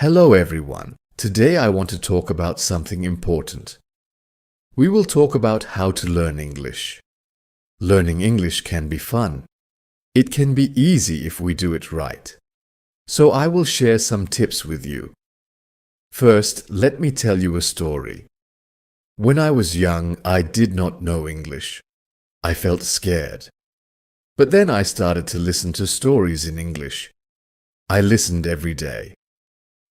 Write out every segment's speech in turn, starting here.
Hello everyone. Today I want to talk about something important. We will talk about how to learn English. Learning English can be fun. It can be easy if we do it right. So I will share some tips with you. First, let me tell you a story. When I was young, I did not know English. I felt scared. But then I started to listen to stories in English. I listened every day.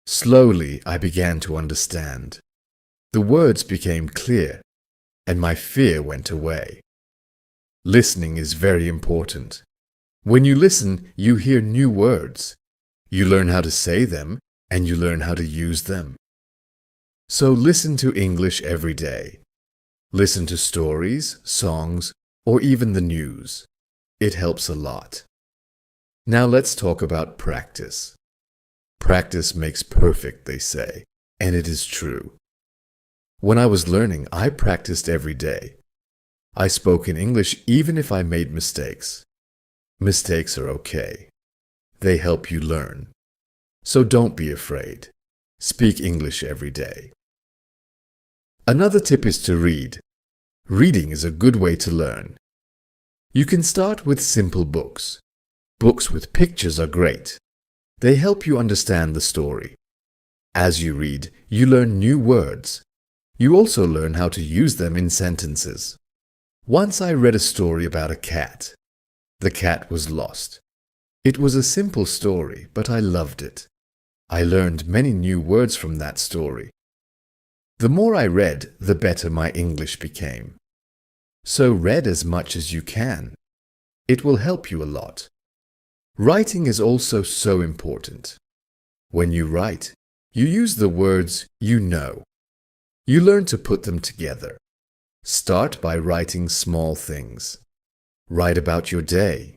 Slowly, I began to understand. The words became clear, and my fear went away. Listening is very important. When you listen, you hear new words. You learn how to say them, and you learn how to use them. So listen to English every day. Listen to stories, songs, or even the news. It helps a lot. Now let's talk about practice. Practice makes perfect, they say, and it is true. When I was learning, I practiced every day. I spoke in English even if I made mistakes. Mistakes are okay. They help you learn. So don't be afraid. Speak English every day. Another tip is to read. Reading is a good way to learn. You can start with simple books. Books with pictures are great. They help you understand the story. As you read, you learn new words. You also learn how to use them in sentences. Once I read a story about a cat. The cat was lost. It was a simple story, but I loved it. I learned many new words from that story. The more I read, the better my English became. So read as much as you can. It will help you a lot. Writing is also so important. When you write, you use the words you know. You learn to put them together. Start by writing small things. Write about your day.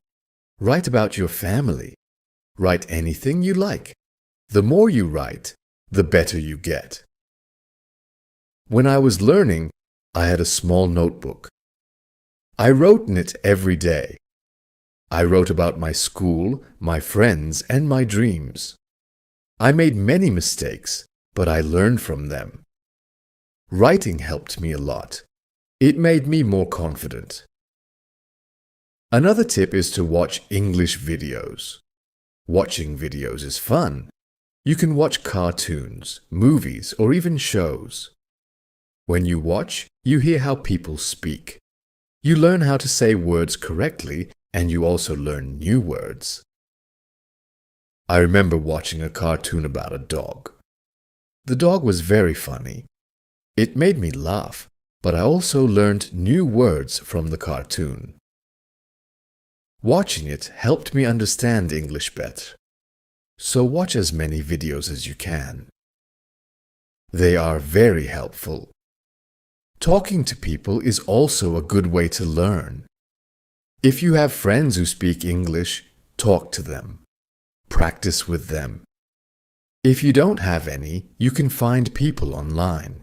Write about your family. Write anything you like. The more you write, the better you get. When I was learning, I had a small notebook. I wrote in it every day. I wrote about my school, my friends, and my dreams. I made many mistakes, but I learned from them. Writing helped me a lot. It made me more confident. Another tip is to watch English videos. Watching videos is fun. You can watch cartoons, movies, or even shows. When you watch, you hear how people speak. You learn how to say words correctly, and you also learn new words. I remember watching a cartoon about a dog. The dog was very funny. It made me laugh, but I also learned new words from the cartoon. Watching it helped me understand English better. So watch as many videos as you can. They are very helpful. Talking to people is also a good way to learn. If you have friends who speak English, talk to them. Practice with them. If you don't have any, you can find people online.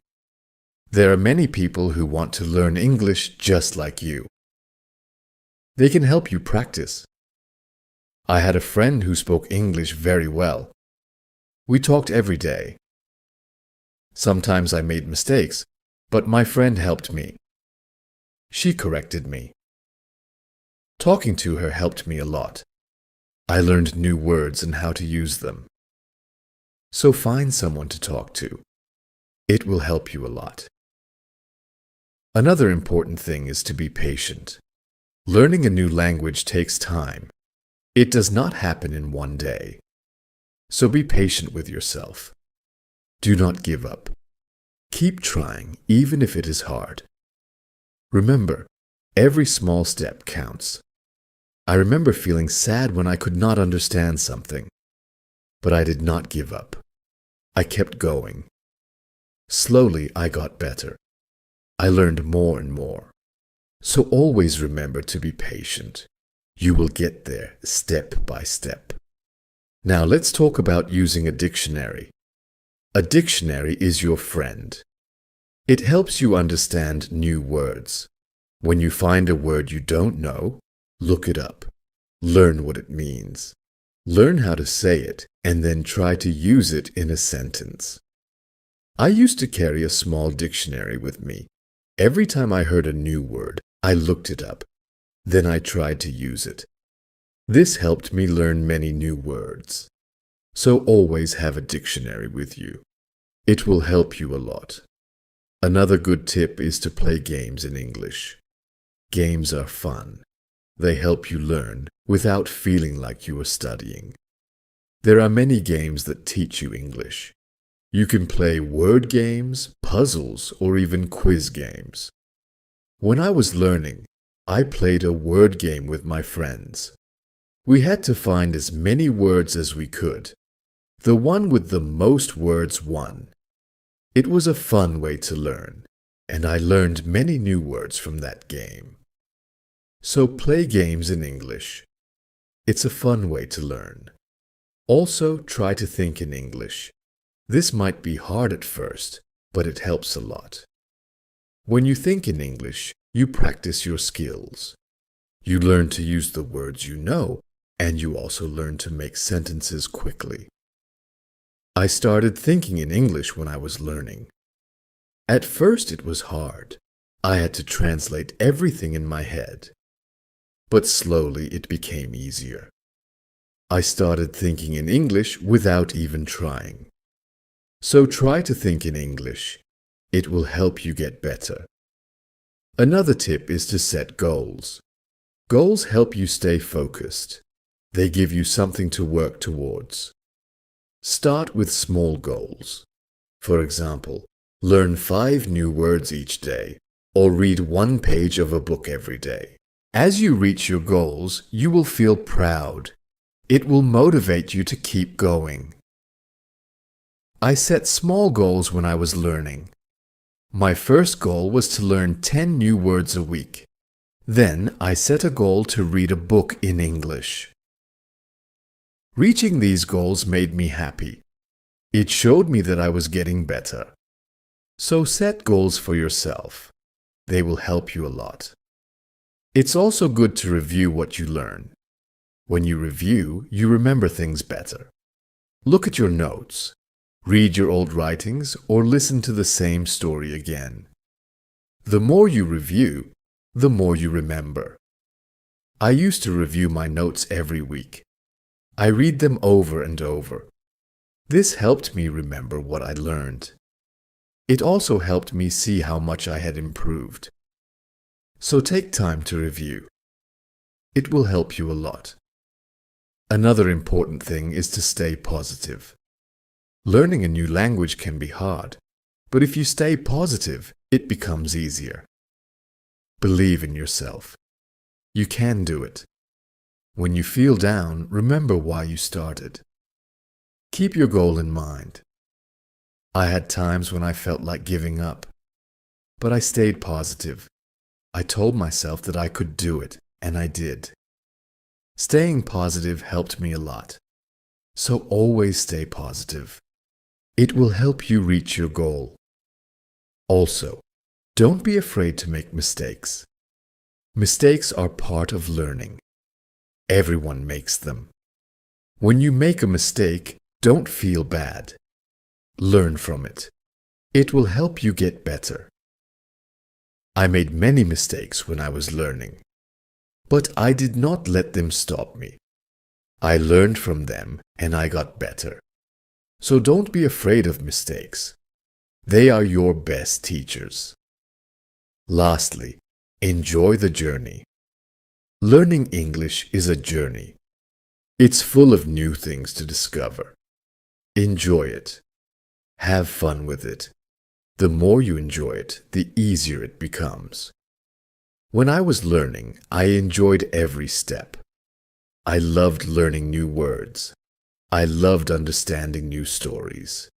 There are many people who want to learn English just like you. They can help you practice. I had a friend who spoke English very well. We talked every day. Sometimes I made mistakes, but my friend helped me. She corrected me. Talking to her helped me a lot. I learned new words and how to use them. So find someone to talk to. It will help you a lot. Another important thing is to be patient. Learning a new language takes time. It does not happen in one day. So be patient with yourself. Do not give up. Keep trying, even if it is hard. Remember, every small step counts. I remember feeling sad when I could not understand something. But I did not give up. I kept going. Slowly, I got better. I learned more and more. So always remember to be patient. You will get there step by step. Now let's talk about using a dictionary. A dictionary is your friend. It helps you understand new words. When you find a word you don't know, look it up. Learn what it means. Learn how to say it and then try to use it in a sentence. I used to carry a small dictionary with me. Every time I heard a new word, I looked it up. Then I tried to use it. This helped me learn many new words. So always have a dictionary with you. It will help you a lot. Another good tip is to play games in English. Games are fun. They help you learn without feeling like you are studying. There are many games that teach you English. You can play word games, puzzles, or even quiz games. When I was learning, I played a word game with my friends. We had to find as many words as we could. The one with the most words won. It was a fun way to learn, and I learned many new words from that game. So play games in English. It's a fun way to learn. Also, try to think in English. This might be hard at first, but it helps a lot. When you think in English, you practice your skills. You learn to use the words you know, and you also learn to make sentences quickly. I started thinking in English when I was learning. At first it was hard. I had to translate everything in my head. But slowly it became easier. I started thinking in English without even trying. So try to think in English. It will help you get better. Another tip is to set goals. Goals help you stay focused. They give you something to work towards. Start with small goals. For example, learn 5 new words each day, or read 1 page of a book every day. As you reach your goals, you will feel proud. It will motivate you to keep going. I set small goals when I was learning. My first goal was to learn 10 new words a week. Then I set a goal to read a book in English. Reaching these goals made me happy. It showed me that I was getting better. So set goals for yourself. They will help you a lot. It's also good to review what you learn. When you review, you remember things better. Look at your notes. Read your old writings or listen to the same story again. The more you review, the more you remember. I used to review my notes every week. I read them over and over. This helped me remember what I learned. It also helped me see how much I had improved. So take time to review. It will help you a lot. Another important thing is to stay positive. Learning a new language can be hard, but if you stay positive, it becomes easier. Believe in yourself. You can do it. When you feel down, remember why you started. Keep your goal in mind. I had times when I felt like giving up, but I stayed positive. I told myself that I could do it, and I did. Staying positive helped me a lot. So always stay positive. It will help you reach your goal. Also, don't be afraid to make mistakes. Mistakes are part of learning. Everyone makes them. When you make a mistake, don't feel bad. Learn from it. It will help you get better. I made many mistakes when I was learning, but I did not let them stop me. I learned from them and I got better. So don't be afraid of mistakes. They are your best teachers. Lastly, enjoy the journey. Learning English is a journey. It's full of new things to discover. Enjoy it. Have fun with it. The more you enjoy it, the easier it becomes. When I was learning, I enjoyed every step. I loved learning new words. I loved understanding new stories.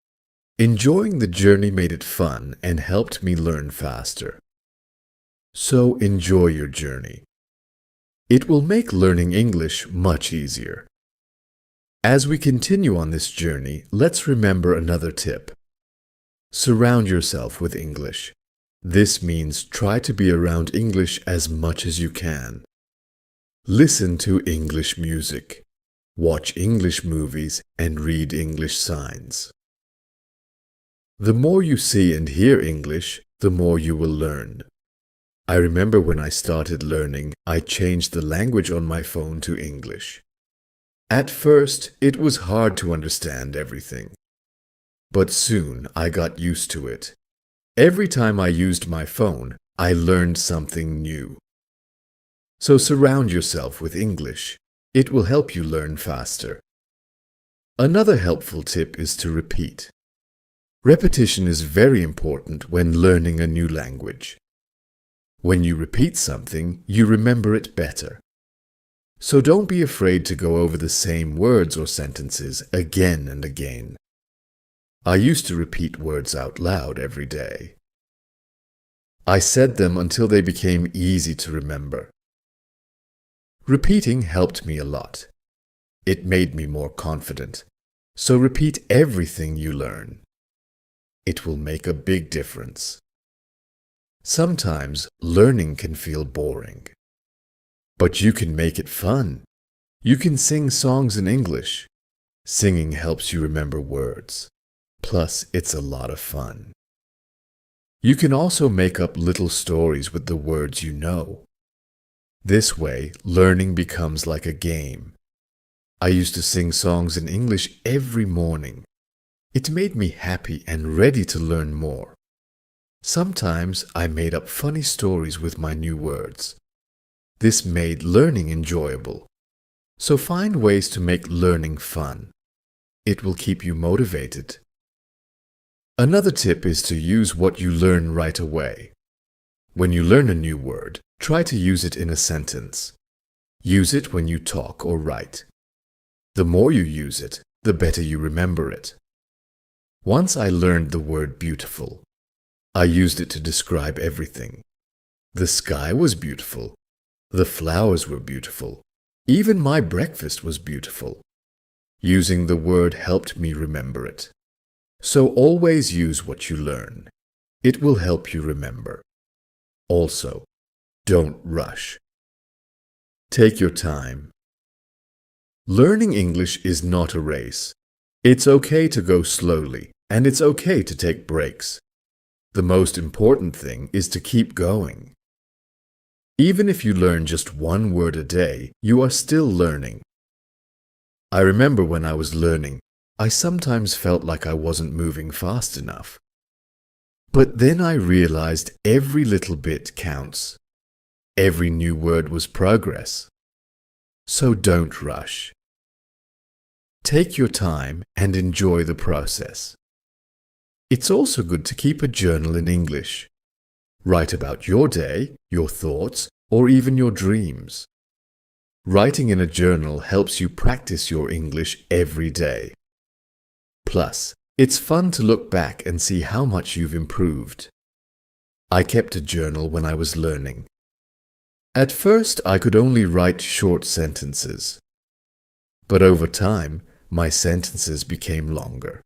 Enjoying the journey made it fun and helped me learn faster. So enjoy your journey. It will make learning English much easier. As we continue on this journey, let's remember another tip. Surround yourself with English. This means try to be around English as much as you can. Listen to English music. watch English movies, and read English signs. The more you see and hear English, the more you will learn. I remember when I started learning, I changed the language on my phone to English. At first, it was hard to understand everything. But soon I got used to it. Every time I used my phone, I learned something new. So surround yourself with English. It will help you learn faster. Another helpful tip is to repeat. Repetition is very important when learning a new language. When you repeat something, you remember it better. So don't be afraid to go over the same words or sentences again and again. I used to repeat words out loud every day. I said them until they became easy to remember. Repeating helped me a lot. It made me more confident. So repeat everything you learn. It will make a big difference. Sometimes learning can feel boring. But you can make it fun. You can sing songs in English. Singing helps you remember words. Plus, it's a lot of fun. You can also make up little stories with the words you know. This way, learning becomes like a game. I used to sing songs in English every morning. It made me happy and ready to learn more. Sometimes I made up funny stories with my new words. This made learning enjoyable. So find ways to make learning fun. It will keep you motivated. Another tip is to use what you learn right away. When you learn a new word, try to use it in a sentence. Use it when you talk or write. The more you use it, the better you remember it. Once I learned the word beautiful. I used it to describe everything. The sky was beautiful. The flowers were beautiful. Even my breakfast was beautiful. Using the word helped me remember it. So always use what you learn. It will help you remember. Also, don't rush. Take your time. Learning English is not a race. It's okay to go slowly, and it's okay to take breaks. The most important thing is to keep going. Even if you learn just one word a day, you are still learning. I remember when I was learning, I sometimes felt like I wasn't moving fast enough. But then I realized every little bit counts. Every new word was progress. So don't rush. Take your time and enjoy the process. It's also good to keep a journal in English. Write about your day, your thoughts, or even your dreams. Writing in a journal helps you practice your English every day. Plus, it's fun to look back and see how much you've improved. I kept a journal when I was learning. At first, I could only write short sentences. But over time, my sentences became longer.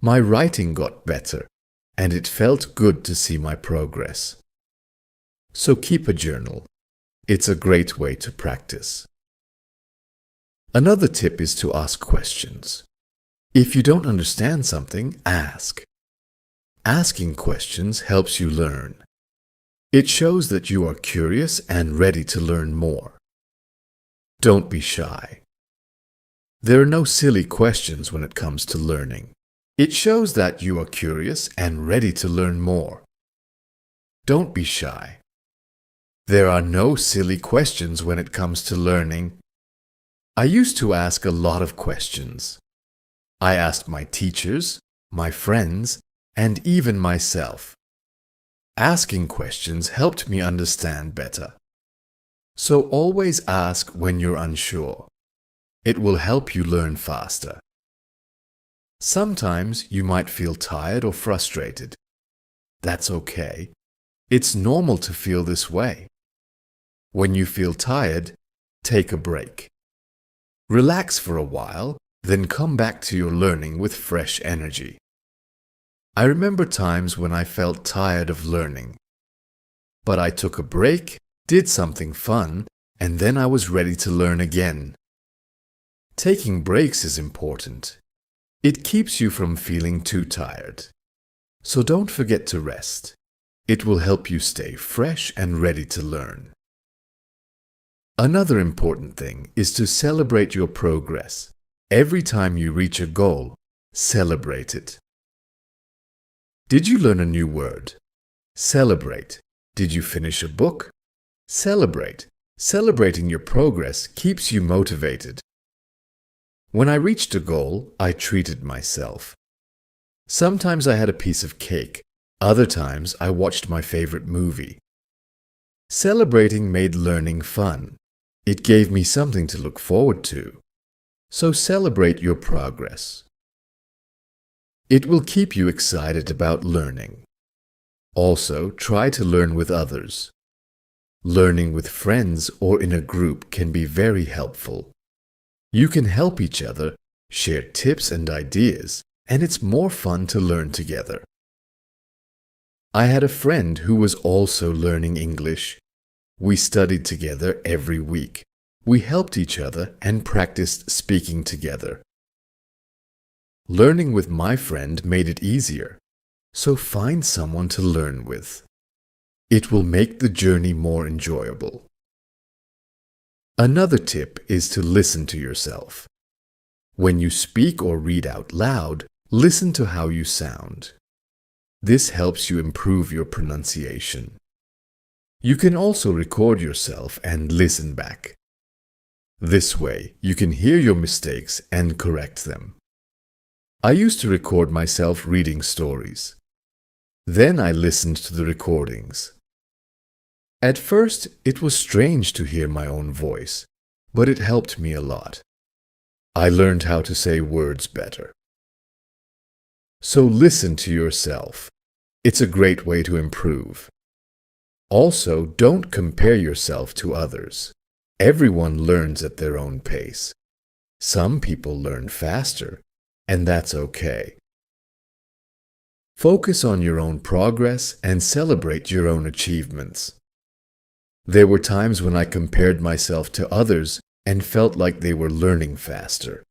My writing got better, and it felt good to see my progress. So keep a journal. It's a great way to practice. Another tip is to ask questions. If you don't understand something, ask. Asking questions helps you learn. It shows that you are curious and ready to learn more. Don't be shy. There are no silly questions when it comes to learning. It shows that you are curious and ready to learn more. Don't be shy. There are no silly questions when it comes to learning. I used to ask a lot of questions. I asked my teachers, my friends, and even myself. Asking questions helped me understand better. So always ask when you're unsure. It will help you learn faster. Sometimes you might feel tired or frustrated. That's okay. It's normal to feel this way. When you feel tired, take a break. Relax for a while, then come back to your learning with fresh energy. I remember times when I felt tired of learning. But I took a break, did something fun, and then I was ready to learn again. Taking breaks is important. It keeps you from feeling too tired. So don't forget to rest. It will help you stay fresh and ready to learn. Another important thing is to celebrate your progress. Every time you reach a goal, celebrate it. Did you learn a new word? Celebrate. Did you finish a book? Celebrate. Celebrating your progress keeps you motivated. When I reached a goal, I treated myself. Sometimes I had a piece of cake. Other times I watched my favorite movie. Celebrating made learning fun. It gave me something to look forward to. So celebrate your progress. It will keep you excited about learning. Also, try to learn with others. Learning with friends or in a group can be very helpful. You can help each other, share tips and ideas, and it's more fun to learn together. I had a friend who was also learning English. We studied together every week. We helped each other and practiced speaking together. Learning with my friend made it easier, so find someone to learn with. It will make the journey more enjoyable. Another tip is to listen to yourself. When you speak or read out loud, listen to how you sound. This helps you improve your pronunciation. You can also record yourself and listen back. This way, you can hear your mistakes and correct them. I used to record myself reading stories. Then I listened to the recordings. At first, it was strange to hear my own voice, but it helped me a lot. I learned how to say words better. So listen to yourself. It's a great way to improve. Also, don't compare yourself to others. Everyone learns at their own pace. Some people learn faster, and that's okay. Focus on your own progress and celebrate your own achievements. There were times when I compared myself to others and felt like they were learning faster.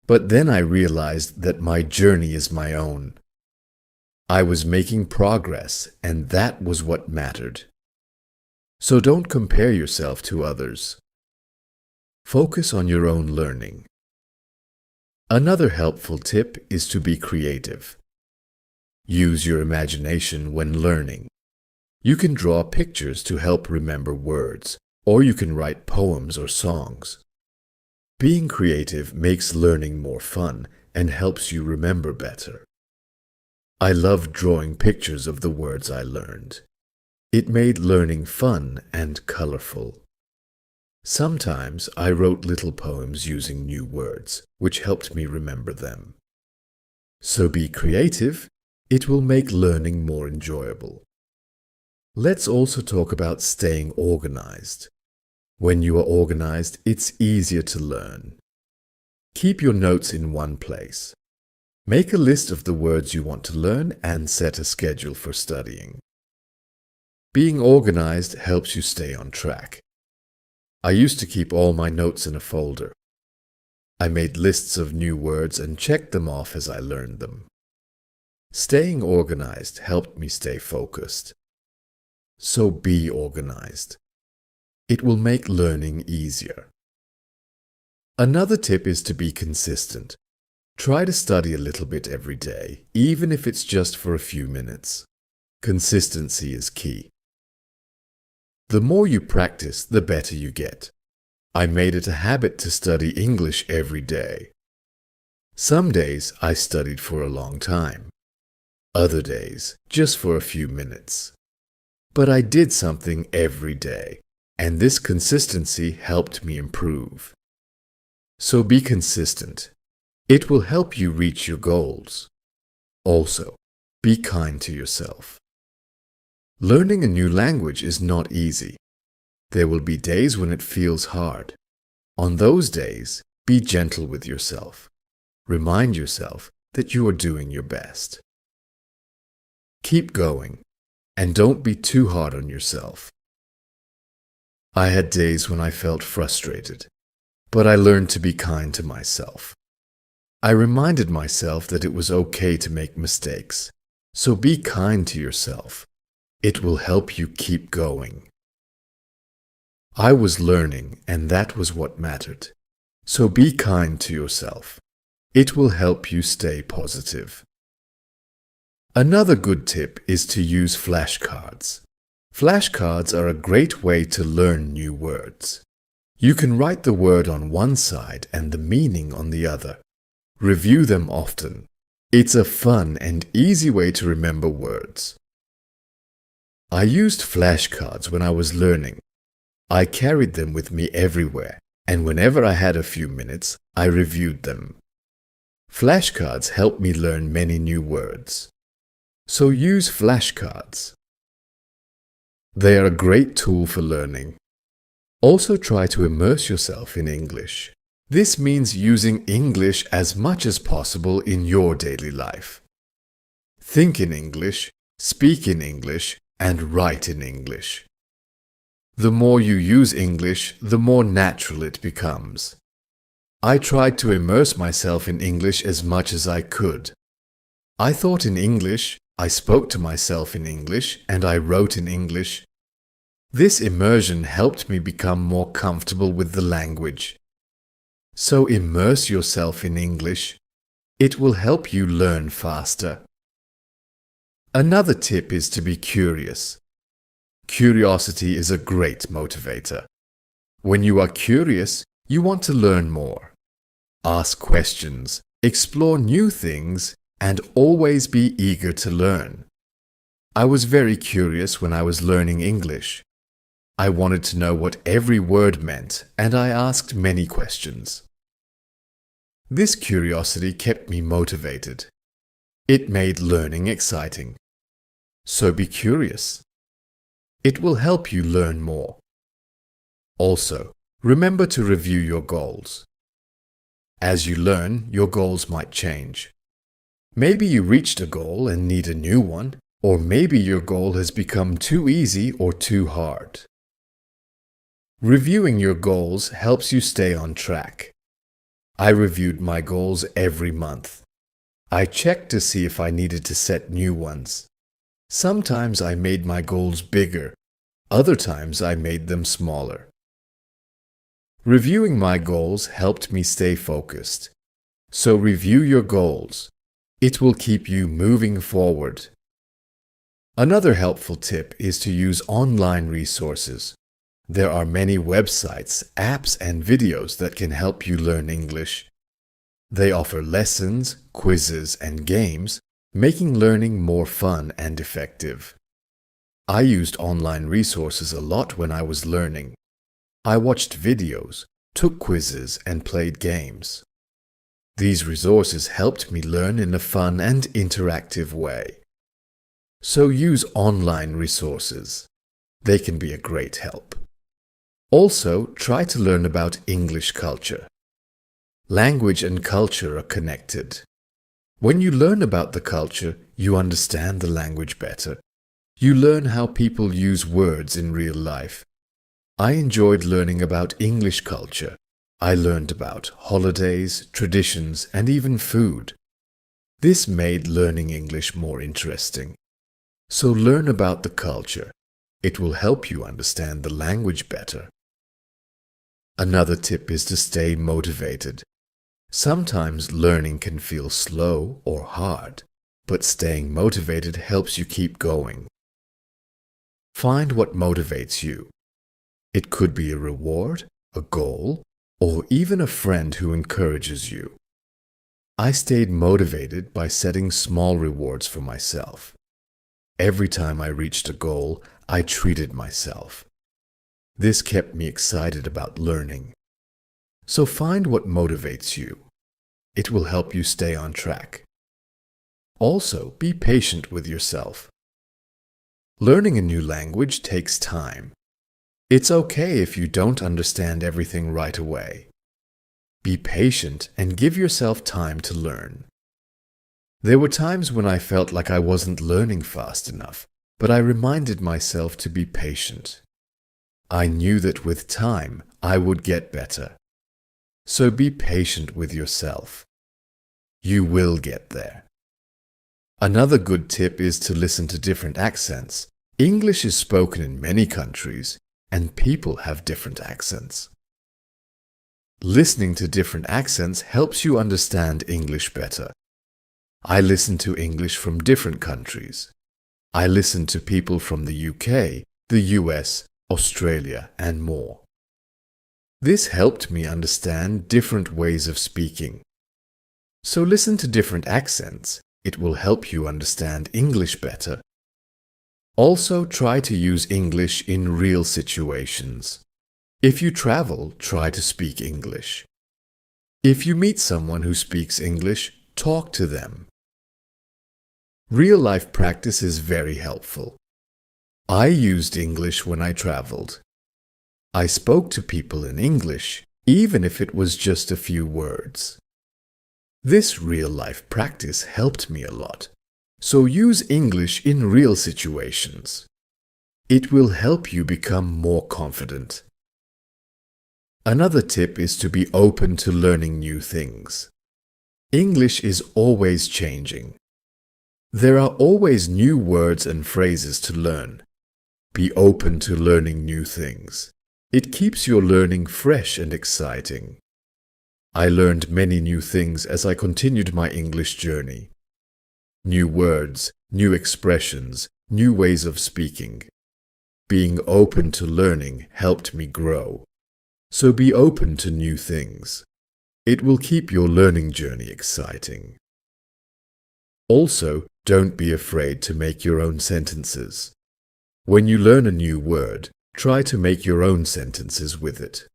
But then I realized that my journey is my own. I was making progress, and that was what mattered. So don't compare yourself to others. Focus on your own learning. Another helpful tip is to be creative. Use your imagination when learning. You can draw pictures to help remember words, or you can write poems or songs. Being creative makes learning more fun and helps you remember better. I loved drawing pictures of the words I learned. It made learning fun and colorful. Sometimes I wrote little poems using new words, which helped me remember them. So be creative. It will make learning more enjoyable. Let's also talk about staying organized. When you are organized, it's easier to learn. Keep your notes in one place. Make a list of the words you want to learn and set a schedule for studying. Being organized helps you stay on track. I used to keep all my notes in a folder. I made lists of new words and checked them off as I learned them. Staying organized helped me stay focused. So be organized. It will make learning easier. Another tip is to be consistent. Try to study a little bit every day, even if it's just for a few minutes. Consistency is key. The more you practice, the better you get. I made it a habit to study English every day. Some days I studied for a long time. Other days, just for a few minutes. But I did something every day, and this consistency helped me improve. So be consistent. It will help you reach your goals. Also, be kind to yourself. Learning a new language is not easy. There will be days when it feels hard. On those days, be gentle with yourself. Remind yourself that you are doing your best. Keep going, and don't be too hard on yourself. I had days when I felt frustrated. but I learned to be kind to myself. I reminded myself that it was okay to make mistakes. So be kind to yourself. It will help you keep going. I was learning, and that was what mattered. So be kind to yourself. It will help you stay positive. Another good tip is to use flashcards. Flashcards are a great way to learn new words. You can write the word on one side and the meaning on the other. Review them often. It's a fun and easy way to remember words. I used flashcards when I was learning. I carried them with me everywhere, and whenever I had a few minutes, I reviewed them. Flashcards help me learn many new words. So use flashcards. They are a great tool for learning. Also try to immerse yourself in English. This means using English as much as possible in your daily life. Think in English, speak in English, and write in English. The more you use English, the more natural it becomes. I tried to immerse myself in English as much as I could. I thought in English, I spoke to myself in English, and I wrote in English. This immersion helped me become more comfortable with the language. So immerse yourself in English. It will help you learn faster. Another tip is to be curious. Curiosity is a great motivator. When you are curious, you want to learn more. Ask questions, explore new things, and always be eager to learn. I was very curious when I was learning English. I wanted to know what every word meant, and I asked many questions. This curiosity kept me motivated. It made learning exciting. So be curious. It will help you learn more. Also, remember to review your goals. As you learn, your goals might change. Maybe you reached a goal and need a new one, or maybe your goal has become too easy or too hard. Reviewing your goals helps you stay on track. I reviewed my goals every month. I checked to see if I needed to set new ones. Sometimes I made my goals bigger. Other times I made them smaller. Reviewing my goals helped me stay focused. So review your goals. It will keep you moving forward. Another helpful tip is to use online resources. There are many websites, apps, and videos that can help you learn English. They offer lessons, quizzes, and games, making learning more fun and effective. I used online resources a lot when I was learning. I watched videos, took quizzes, and played games. These resources helped me learn in a fun and interactive way. So use online resources. They can be a great help. Also, try to learn about English culture. Language and culture are connected. When you learn about the culture, you understand the language better. You learn how people use words in real life. I enjoyed learning about English culture. I learned about holidays, traditions, and even food. This made learning English more interesting. So learn about the culture. It will help you understand the language better. Another tip is to stay motivated. Sometimes learning can feel slow or hard, but staying motivated helps you keep going. Find what motivates you. It could be a reward, a goal, or even a friend who encourages you. I stayed motivated by setting small rewards for myself. Every time I reached a goal, I treated myself. This kept me excited about learning. So find what motivates you. It will help you stay on track. Also, be patient with yourself. Learning a new language takes time. It's okay if you don't understand everything right away. Be patient and give yourself time to learn. There were times when I felt like I wasn't learning fast enough, but I reminded myself to be patient. I knew that with time, I would get better. so be patient with yourself. You will get there. Another good tip is to listen to different accents. English is spoken in many countries, and people have different accents. Listening to different accents helps you understand English better. I listen to English from different countries. I listen to people from the UK, the US, Australia, and more. This helped me understand different ways of speaking. So listen to different accents. It will help you understand English better. Also, try to use English in real situations. If you travel, try to speak English. If you meet someone who speaks English, talk to them. Real-life practice is very helpful. I used English when I traveled. I spoke to people in English, even if it was just a few words. This real-life practice helped me a lot, so use English in real situations. It will help you become more confident. Another tip is to be open to learning new things. English is always changing. There are always new words and phrases to learn. Be open to learning new things. It keeps your learning fresh and exciting. I learned many new things as I continued my English journey. New words, new expressions, new ways of speaking. Being open to learning helped me grow. So be open to new things. It will keep your learning journey exciting. Also, don't be afraid to make your own sentences. When you learn a new word, try to make your own sentences with it.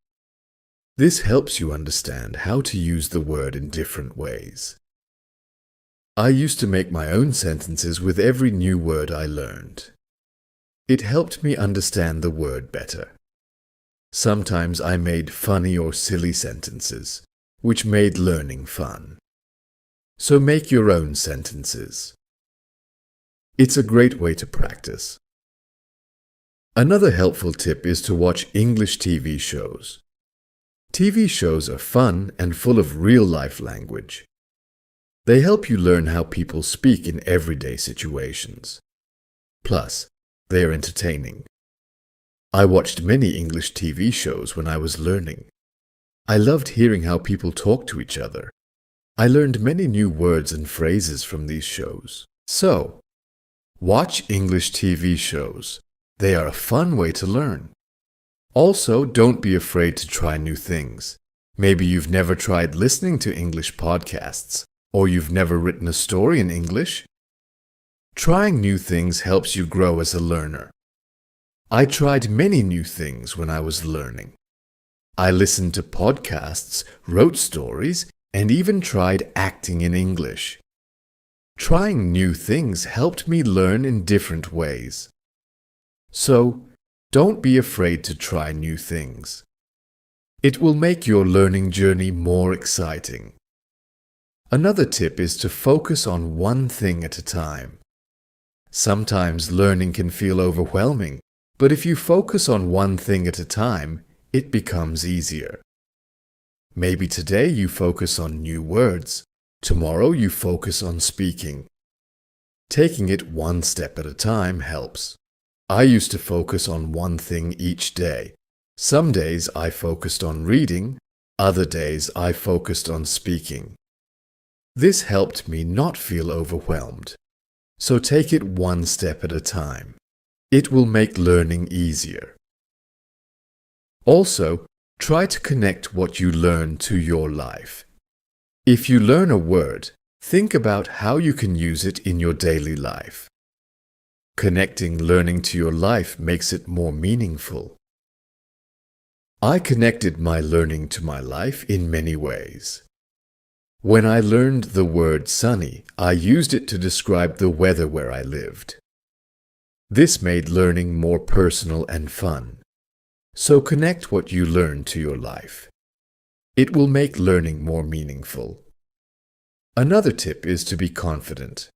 This helps you understand how to use the word in different ways. I used to make my own sentences with every new word I learned. It helped me understand the word better. Sometimes I made funny or silly sentences, which made learning fun. So make your own sentences. It's a great way to practice. Another helpful tip is to watch English TV shows. TV shows are fun and full of real-life language. They help you learn how people speak in everyday situations. Plus, they are entertaining. I watched many English TV shows when I was learning. I loved hearing how people talk to each other. I learned many new words and phrases from these shows. So, watch English TV shows. They are a fun way to learn. Also, don't be afraid to try new things. Maybe you've never tried listening to English podcasts, or you've never written a story in English. Trying new things helps you grow as a learner. I tried many new things when I was learning. I listened to podcasts, wrote stories, and even tried acting in English. Trying new things helped me learn in different ways. So, don't be afraid to try new things. It will make your learning journey more exciting. Another tip is to focus on one thing at a time. Sometimes learning can feel overwhelming, but if you focus on one thing at a time, it becomes easier. Maybe today you focus on new words. Tomorrow you focus on speaking. Taking it one step at a time helps. I used to focus on one thing each day. Some days I focused on reading, other days I focused on speaking. This helped me not feel overwhelmed. So take it one step at a time. It will make learning easier. Also, try to connect what you learn to your life. If you learn a word, think about how you can use it in your daily life. Connecting learning to your life makes it more meaningful. I connected my learning to my life in many ways. When I learned the word sunny, I used it to describe the weather where I lived. This made learning more personal and fun. So connect what you learn to your life. It will make learning more meaningful. Another tip is to be confident.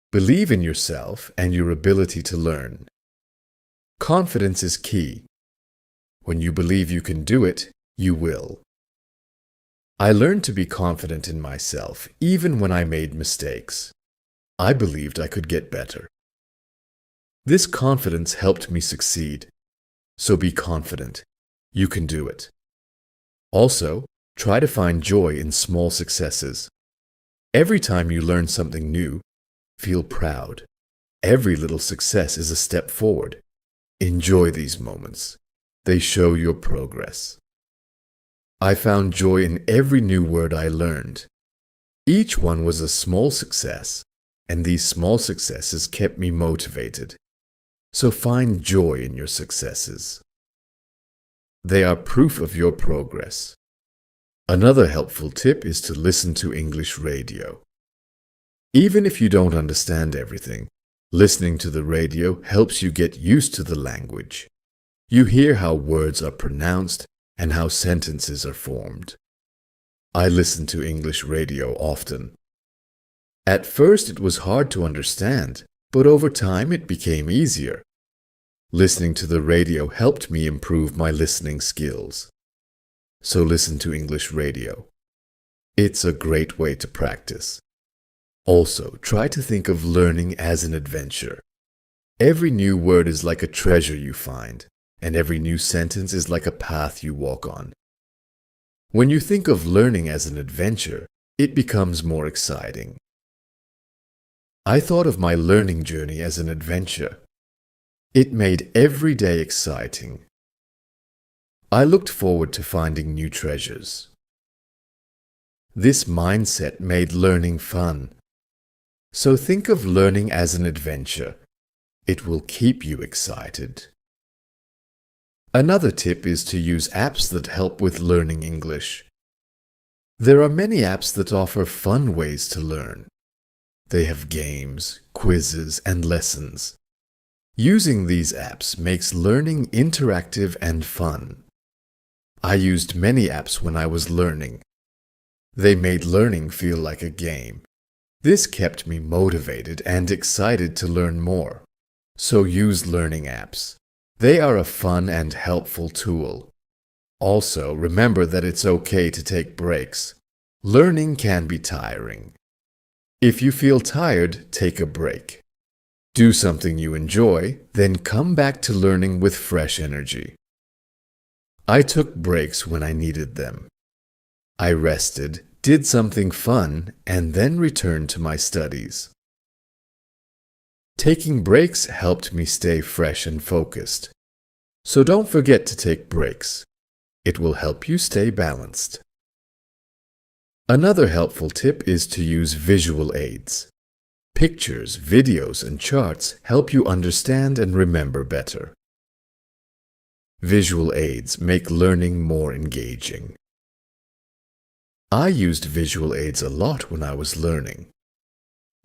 Believe in yourself and your ability to learn. Confidence is key. When you believe you can do it, you will. I learned to be confident in myself, even when I made mistakes. I believed I could get better. This confidence helped me succeed. So be confident. You can do it. Also, try to find joy in small successes. Every time you learn something new, feel proud. Every little success is a step forward. Enjoy these moments. They show your progress. I found joy in every new word I learned. Each one was a small success, and these small successes kept me motivated. So find joy in your successes. They are proof of your progress. Another helpful tip is to listen to English radio. Even if you don't understand everything, listening to the radio helps you get used to the language. You hear how words are pronounced and how sentences are formed. I listen to English radio often. At first it was hard to understand, but over time it became easier. Listening to the radio helped me improve my listening skills. So listen to English radio. It's a great way to practice. Also, try to think of learning as an adventure. Every new word is like a treasure you find, and every new sentence is like a path you walk on. When you think of learning as an adventure, it becomes more exciting. I thought of my learning journey as an adventure. It made every day exciting. I looked forward to finding new treasures. This mindset made learning fun. So think of learning as an adventure. It will keep you excited. Another tip is to use apps that help with learning English. There are many apps that offer fun ways to learn. They have games, quizzes, and lessons. Using these apps makes learning interactive and fun. I used many apps when I was learning. They made learning feel like a game. This kept me motivated and excited to learn more. So use learning apps. They are a fun and helpful tool. Also, remember that it's okay to take breaks. Learning can be tiring. If you feel tired, take a break. Do something you enjoy, then come back to learning with fresh energy. I took breaks when I needed them. I rested, did something fun, and then returned to my studies. Taking breaks helped me stay fresh and focused. So don't forget to take breaks. It will help you stay balanced. Another helpful tip is to use visual aids. Pictures, videos, and charts help you understand and remember better. Visual aids make learning more engaging. I used visual aids a lot when I was learning.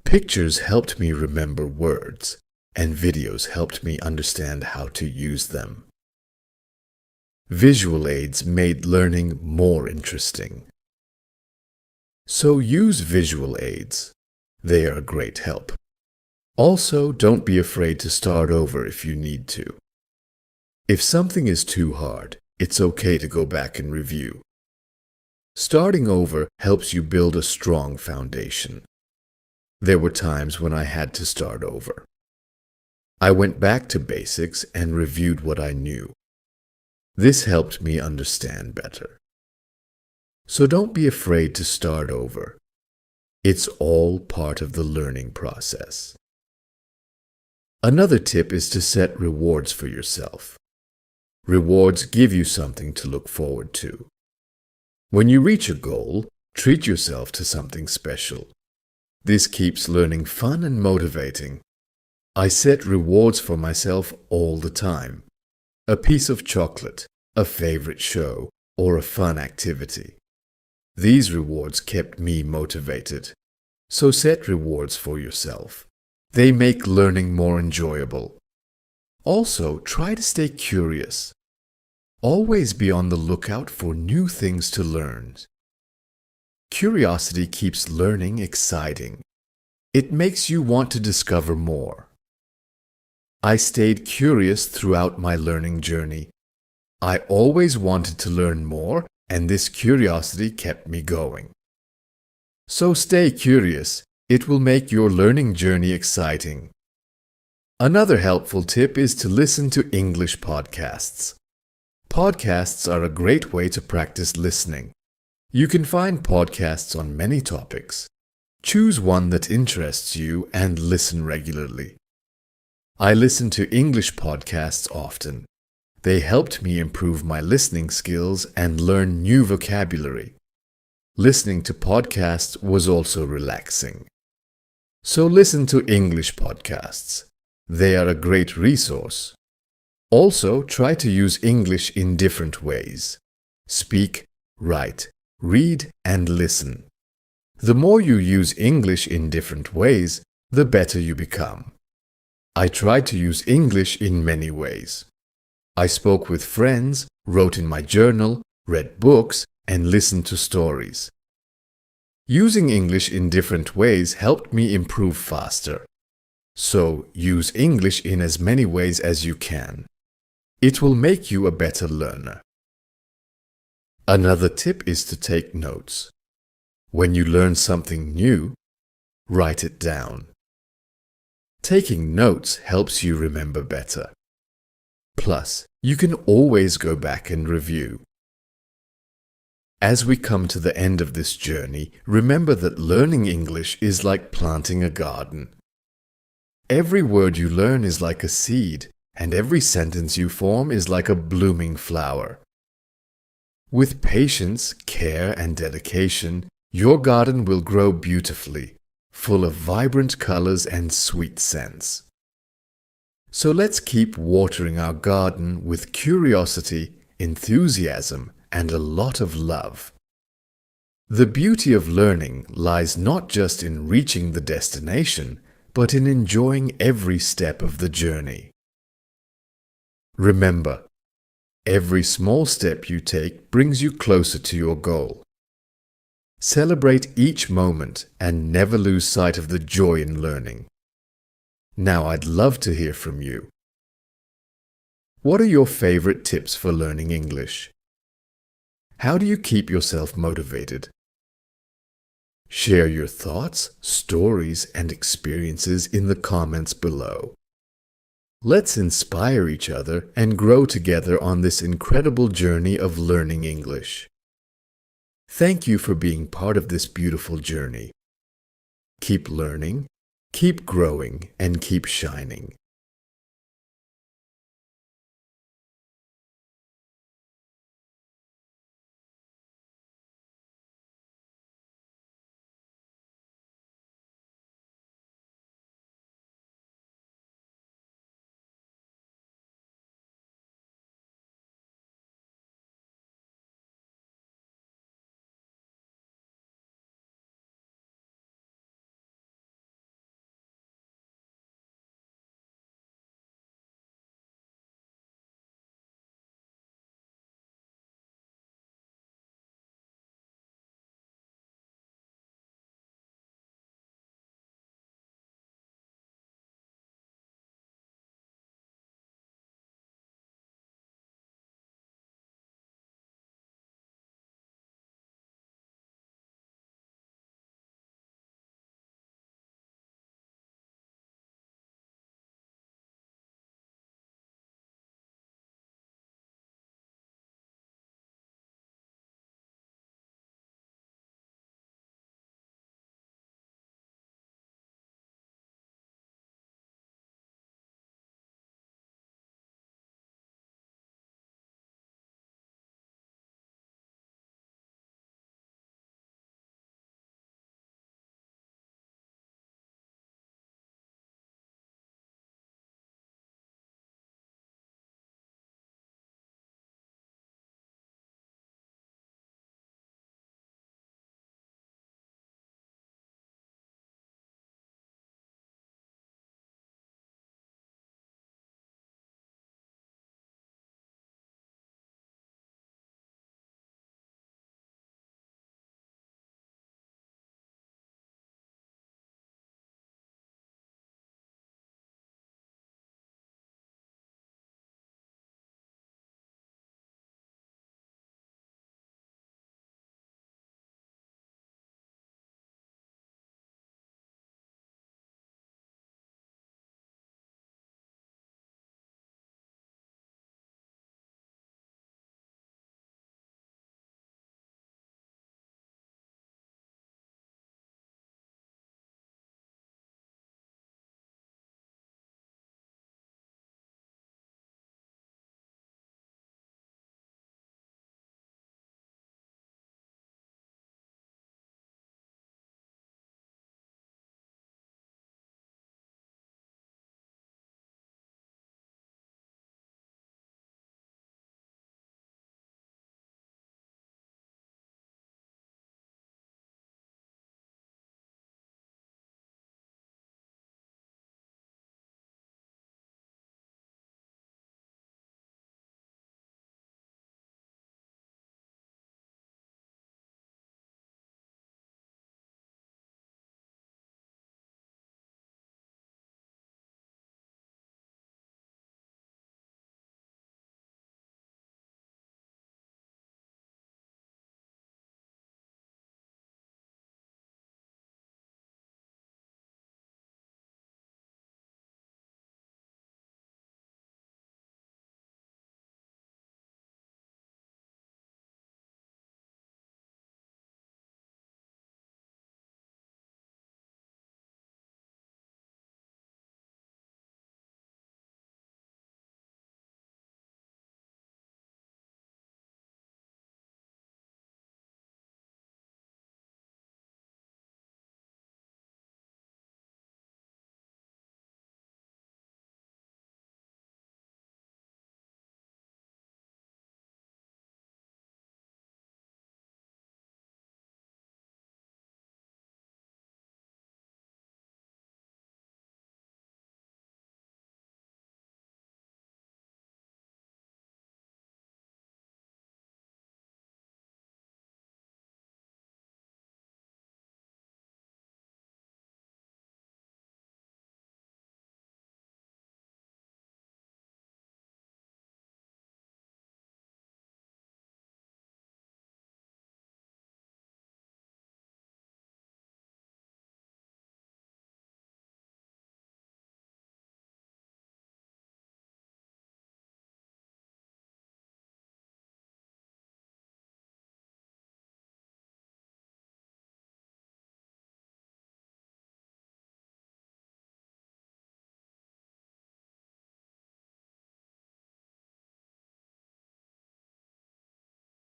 Pictures helped me remember words, and videos helped me understand how to use them. Visual aids made learning more interesting. So use visual aids. They are a great help. Also, don't be afraid to start over if you need to. If something is too hard, it's okay to go back and review. Starting over helps you build a strong foundation. There were times when I had to start over. I went back to basics and reviewed what I knew. This helped me understand better. So don't be afraid to start over. It's all part of the learning process. Another tip is to set rewards for yourself. Rewards give you something to look forward to. When you reach a goal, treat yourself to something special. This keeps learning fun and motivating. I set rewards for myself all the time. A piece of chocolate, a favorite show, or a fun activity. These rewards kept me motivated. So set rewards for yourself. They make learning more enjoyable. Also, try to stay curious. Always be on the lookout for new things to learn. Curiosity keeps learning exciting. It makes you want to discover more. I stayed curious throughout my learning journey. I always wanted to learn more and this curiosity kept me going. So stay curious. It will make your learning journey exciting. Another helpful tip is to listen to English podcasts. Podcasts are a great way to practice listening. You can find podcasts on many topics. Choose one that interests you and listen regularly. I listen to English podcasts often. They helped me improve my listening skills and learn new vocabulary. Listening to podcasts was also relaxing. So listen to English podcasts. They are a great resource. Also, try to use English in different ways. Speak, write, read, and listen. The more you use English in different ways, the better you become. I try to use English in many ways. I spoke with friends, wrote in my journal, read books, and listened to stories. Using English in different ways helped me improve faster. So, use English in as many ways as you can. It will make you a better learner. Another tip is to take notes. When you learn something new, write it down. Taking notes helps you remember better. Plus, you can always go back and review. As we come to the end of this journey, remember that learning English is like planting a garden. Every word you learn is like a seed, and every sentence you form is like a blooming flower. With patience, care, and dedication, your garden will grow beautifully, full of vibrant colors and sweet scents. So let's keep watering our garden with curiosity, enthusiasm, and a lot of love. The beauty of learning lies not just in reaching the destination, but in enjoying every step of the journey. Remember, every small step you take brings you closer to your goal. Celebrate each moment and never lose sight of the joy in learning. Now I'd love to hear from you. What are your favorite tips for learning English? How do you keep yourself motivated? Share your thoughts, stories, and experiences in the comments below. Let's inspire each other and grow together on this incredible journey of learning English. Thank you for being part of this beautiful journey. Keep learning, keep growing, and keep shining.